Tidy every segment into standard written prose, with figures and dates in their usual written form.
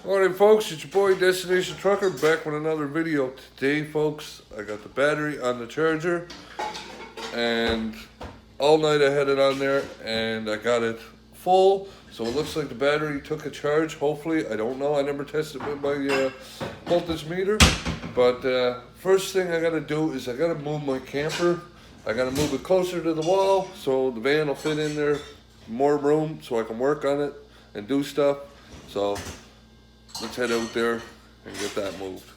Morning folks, it's your boy Destination Trucker back with another video. Today folks, I got the battery on the charger and all night I had it on there and I got it full. So it looks like the battery took a charge, hopefully. I don't know, I never tested with my voltage meter. But first thing I gotta do is I gotta move my camper. I gotta move it closer to the wall so the van will fit in there, more room so I can work on it and do stuff. So let's head out there and get that moved.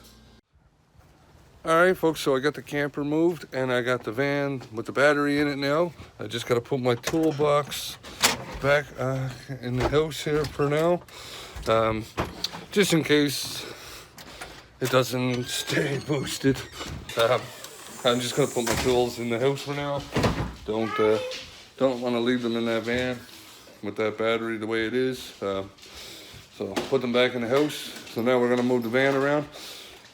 Alright folks, so I got the camper moved and I got the van with the battery in it now. I just got to put my toolbox back in the house here for now. Just in case it doesn't stay boosted. I'm just going to put my tools in the house for now. Don't want to leave them in that van with that battery the way it is. So put them back in the house. So now we're gonna move the van around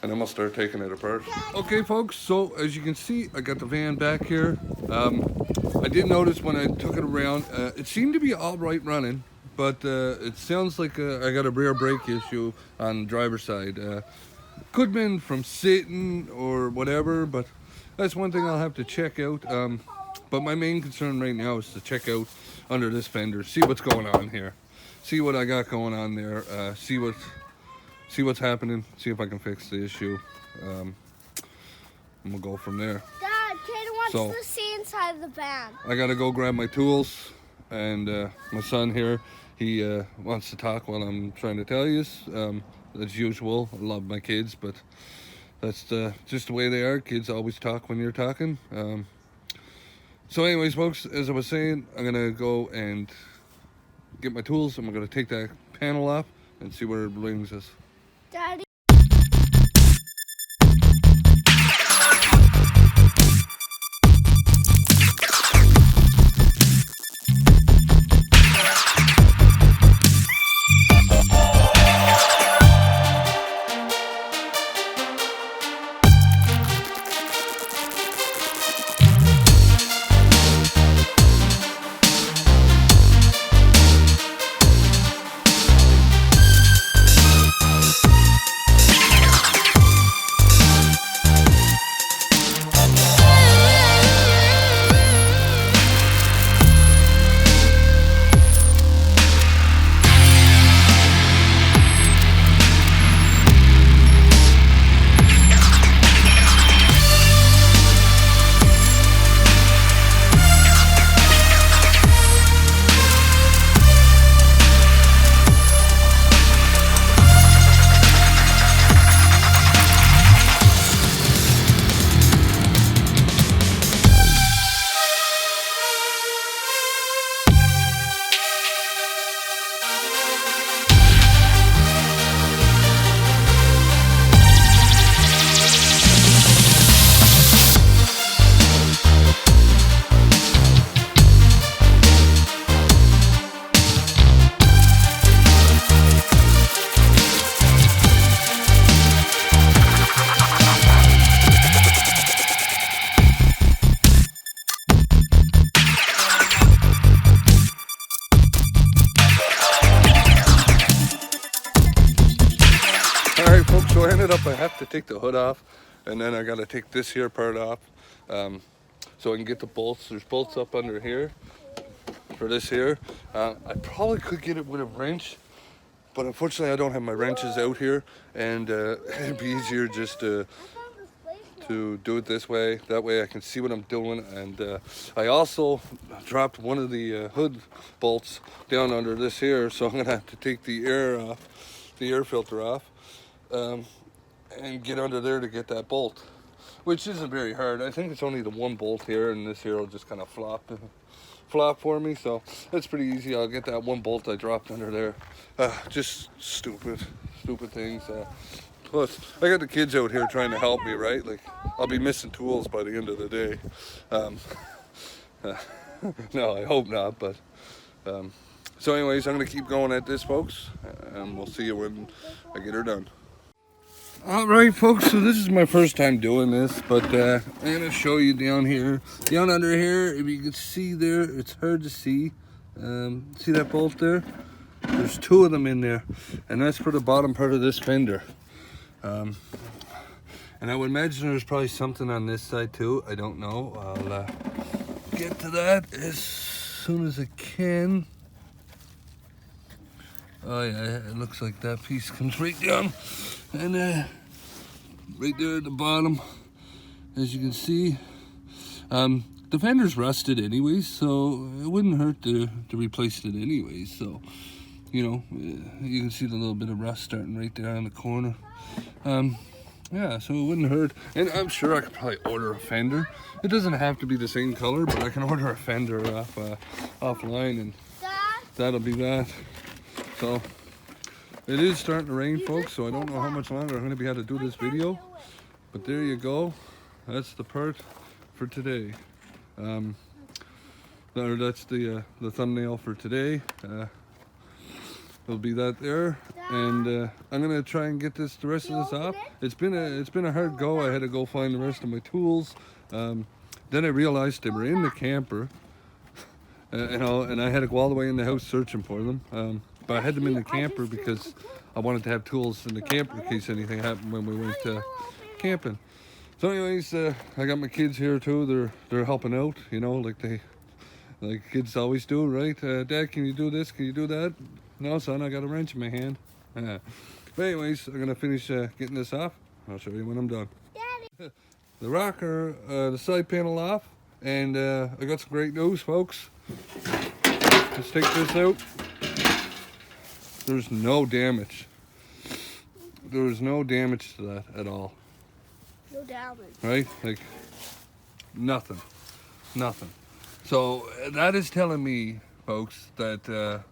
and then we'll start taking it apart. Okay folks, so as you can see, I got the van back here. I did notice when I took it around, it seemed to be all right running, but it sounds like I got a rear brake issue on the driver's side. Could have been from sitting or whatever, but that's one thing I'll have to check out. But my main concern right now is to check out under this fender, see what's going on here. See what I got going on there, see what's happening, see if I can fix the issue, and we'll go from there. Dad, Kate wants to see inside the van. I gotta go grab my tools, and my son here, he wants to talk while I'm trying to tell you. As usual, I love my kids, but that's just the way they are. Kids always talk when you're talking. So anyways, folks, as I was saying, I'm gonna go and get my tools and we're going to take that panel off and see where it brings us. Daddy. Alright folks, so I ended up, I have to take the hood off and then I got to take this here part off so I can get the bolts. There's bolts up under here for this here. I probably could get it with a wrench, but unfortunately I don't have my wrenches out here, and it'd be easier just to do it this way. That way I can see what I'm doing. And I also dropped one of the hood bolts down under this here, so I'm gonna have to take the air off, the air filter off, and get under there to get that bolt, which isn't very hard. I think it's only the one bolt here, and this here will just kind of flop for me, so that's pretty easy. I'll get that one bolt I dropped under there. Just stupid things. Plus, I got the kids out here trying to help me, right? Like, I'll be missing tools by the end of the day. No, I hope not, but so anyways, I'm gonna keep going at this, folks, and we'll see you when I get her done. Alright folks, so this is my first time doing this, but I'm going to show you down here. Down under here, if you can see there, it's hard to see. See that bolt there? There's 2 of them in there, and that's for the bottom part of this fender. And I would imagine there's probably something on this side too. I don't know. I'll get to that as soon as I can. Oh yeah, it looks like that piece comes right down, and right there at the bottom, as you can see, the fender's rusted anyways, so it wouldn't hurt to replace it anyways. So, you know, you can see the little bit of rust starting right there on the corner. Yeah, so it wouldn't hurt, and I'm sure I could probably order a fender. It doesn't have to be the same color, but I can order a fender offline, and that'll be that. So it is starting to rain, folks, so I don't know how much longer I'm going to be able to do this video, but there you go. That's the part for today. That's the thumbnail for today. It'll be that there, and I'm gonna try and get the rest of this off. It's been a hard go. I had to go find the rest of my tools. Then I realized they were in the camper, you know, and I had to go all the way in the house searching for them. But I had them in the camper because I wanted to have tools in the camper in case anything happened when we went camping. So anyways, I got my kids here too. They're helping out, you know, like kids always do, right? Dad, can you do this? Can you do that? No, son, I got a wrench in my hand. But anyways, I'm gonna finish getting this off. I'll show you when I'm done. Daddy. The rocker, the side panel off, and I got some great news, folks. Let's take this out. There's no damage. There was no damage to that at all. No damage. Right? Like, nothing. So that is telling me, folks, that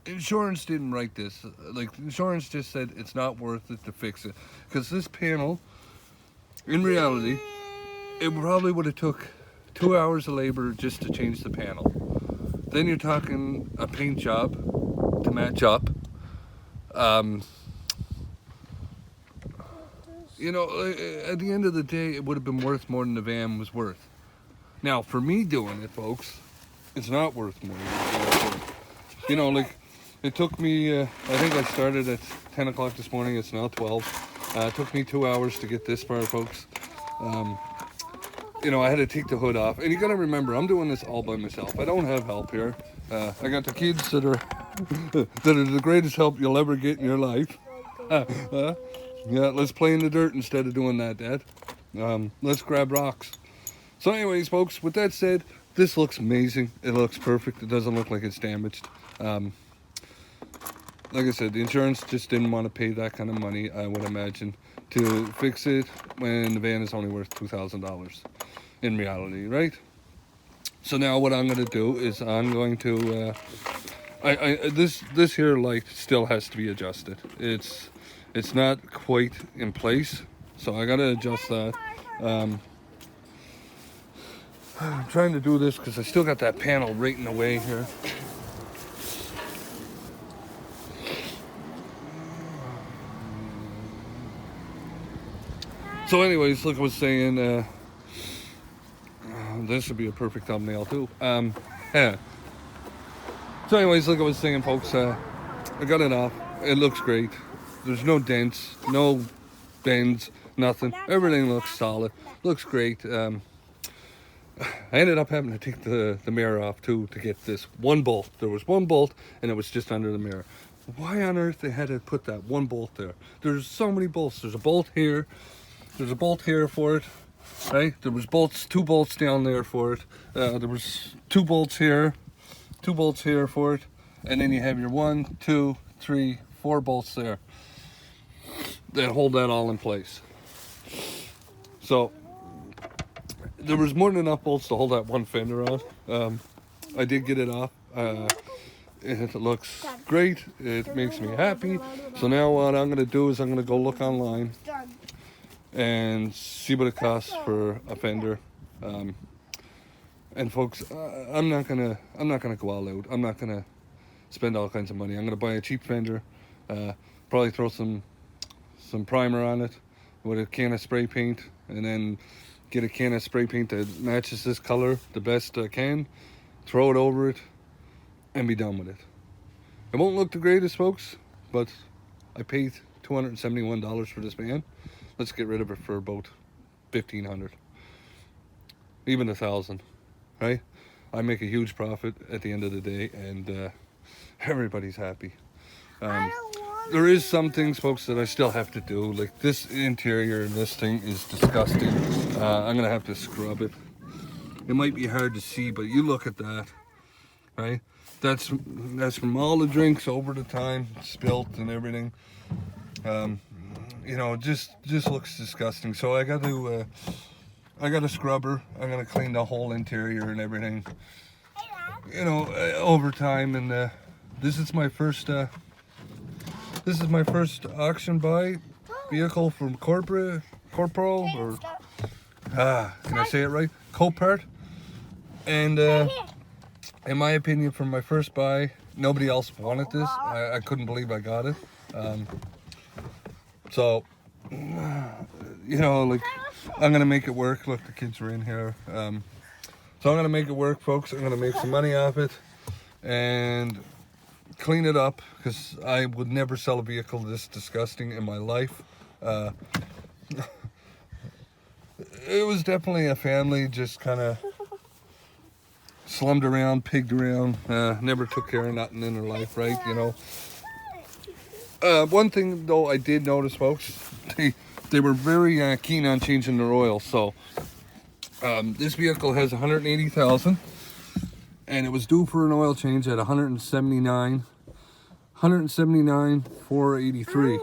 insurance didn't write this. Like, insurance just said it's not worth it to fix it. Because this panel, in reality, it probably would have took 2 hours of labor just to change the panel. Then you're talking a paint job to match up. You know, at the end of the day, it would have been worth more than the van was worth. Now, for me doing it, folks, it's not worth more than the van was worth. You know, like, it took me, I think I started at 10 o'clock this morning. It's now 12. It took me 2 hours to get this far, folks. You know, I had to take the hood off. And you got to remember, I'm doing this all by myself. I don't have help here. I got the kids that are the greatest help you'll ever get in your life. Yeah, let's play in the dirt instead of doing that, Dad. Let's grab rocks. So anyways, folks, with that said, this looks amazing. It looks perfect. It doesn't look like it's damaged. Like I said, the insurance just didn't want to pay that kind of money, I would imagine, to fix it when the van is only worth $2,000 in reality, right? So now what I'm going to do is I'm going to, this here light still has to be adjusted. It's not quite in place, so I got to adjust that. I'm trying to do this because I still got that panel right in the way here. So anyways, like I was saying, this would be a perfect thumbnail too. Yeah. So anyways, like I was saying, folks, I got it off. It looks great. There's no dents, no bends, nothing. Everything looks solid. Looks great. I ended up having to take the mirror off too to get this one bolt. There was one bolt and it was just under the mirror. Why on earth they had to put that one bolt there? There's so many bolts. There's a bolt here. There's a bolt here for it, right? There was two bolts down there for it. There was 2 bolts here, 2 bolts here for it. And then you have your 1, 2, 3, 4 bolts there that hold that all in place. So there was more than enough bolts to hold that one fender on. I did get it off. It looks great. It makes me happy. So now what I'm going to do is I'm going to go look online and see what it costs for a fender. And folks, I'm not gonna go all out. I'm not gonna spend all kinds of money. I'm gonna buy a cheap fender, probably throw some primer on it with a can of spray paint, and then get a can of spray paint that matches this color the best I can, throw it over it, and be done with it. It won't look the greatest, folks, but I paid $271 for this van. Let's get rid of it for about $1,500, even $1,000, right? I make a huge profit at the end of the day, and everybody's happy. There is some things, folks, that I still have to do. Like this interior and this thing is disgusting. I'm gonna have to scrub it. It might be hard to see, but you look at that, right? That's from all the drinks over the time, spilt and everything. You know, just looks disgusting. So I got a scrubber. I'm gonna clean the whole interior and everything. You know, over time, and this is my first auction buy vehicle from Copart, or can I say it right? Copart. And in my opinion, from my first buy, nobody else wanted this. I couldn't believe I got it. So, you know, like, I'm gonna make it work. Look, the kids are in here. So I'm gonna make it work, folks. I'm gonna make some money off it and clean it up, because I would never sell a vehicle this disgusting in my life. It was definitely a family just kind of slummed around, pigged around, never took care of nothing in their life, right? You know. One thing though I did notice, folks, they were very keen on changing their oil. So this vehicle has 180,000, and it was due for an oil change at 179,483.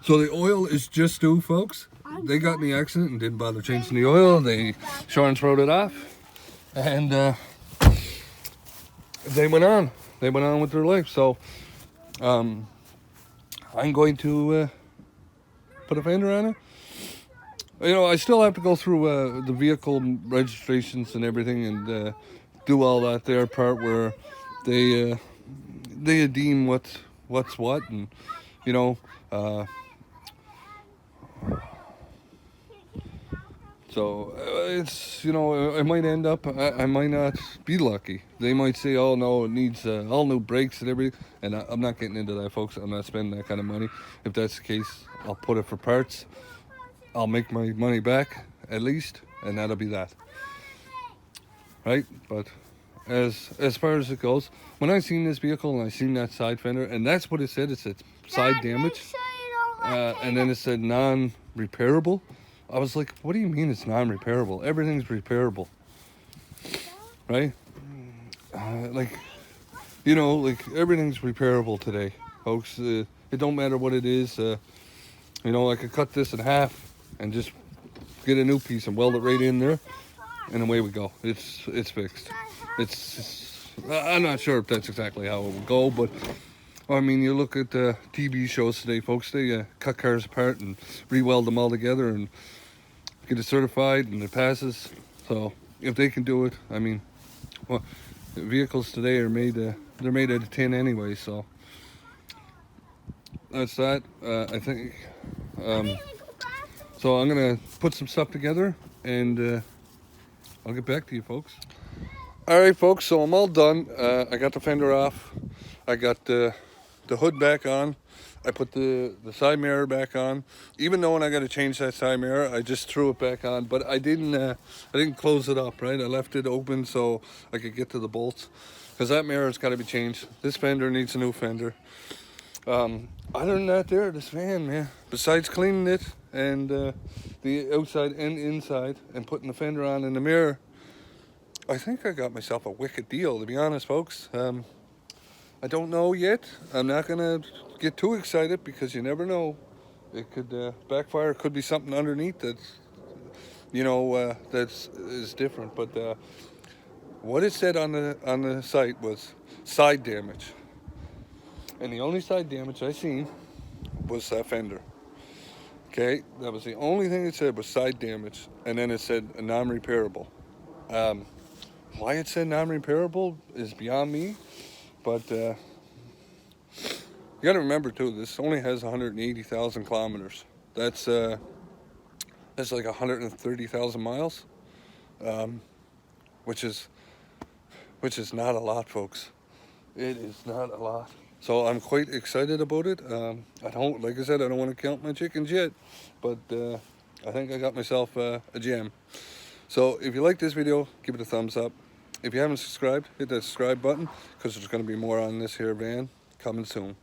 So the oil is just due, folks. They got in the accident and didn't bother changing the oil. They insurance wrote it off, and they went on. They went on with their life. So I'm going to put a fender on it. You know, I still have to go through the vehicle registrations and everything, and do all that there part where they deem what's what, and you know. So it's, you know, I might end up, I might not be lucky. They might say, oh no, it needs all new brakes and everything. And I'm not getting into that, folks. I'm not spending that kind of money. If that's the case, I'll put it for parts. I'll make my money back at least, and that'll be that. Right? But as far as it goes, when I seen this vehicle and I seen that side fender, and that's what it said, it said side damage. And then it said non-repairable. I was like, what do you mean it's non-repairable? Everything's repairable, right? Like, you know, like everything's repairable today, folks. It don't matter what it is. You know, I could cut this in half and just get a new piece and weld it right in there, and away we go. It's fixed. I'm not sure if that's exactly how it would go, but I mean, you look at TV shows today, folks. They cut cars apart and re-weld them all together and get it certified, and it passes. So if they can do it, I mean, well, vehicles today are made. They're made out of tin anyway. So that's that. I think. So I'm gonna put some stuff together, and I'll get back to you, folks. All right, folks. So I'm all done. I got the fender off. I got the hood back on. I put the side mirror back on. Even though when I got to change that side mirror, I just threw it back on. But I didn't close it up, right? I left it open so I could get to the bolts, because that mirror's got to be changed. This fender needs a new fender. Other than that, this van, man. Besides cleaning it and the outside and inside and putting the fender on and the mirror, I think I got myself a wicked deal, to be honest, folks. I don't know yet. I'm not gonna get too excited, because you never know. It could backfire. It could be something underneath that's, you know, is different. But what it said on the site was side damage, and the only side damage I seen was that fender. Okay, that was the only thing it said was side damage, and then it said non-repairable. Why it said non-repairable is beyond me. But you got to remember too, this only has 180,000 kilometers. That's like 130,000 miles, which is not a lot, folks. It is not a lot. So I'm quite excited about it. I don't, like I said, I don't want to count my chickens yet, but I think I got myself a gem. So if you like this video, give it a thumbs up. If you haven't subscribed, hit that subscribe button, because there's going to be more on this here van coming soon.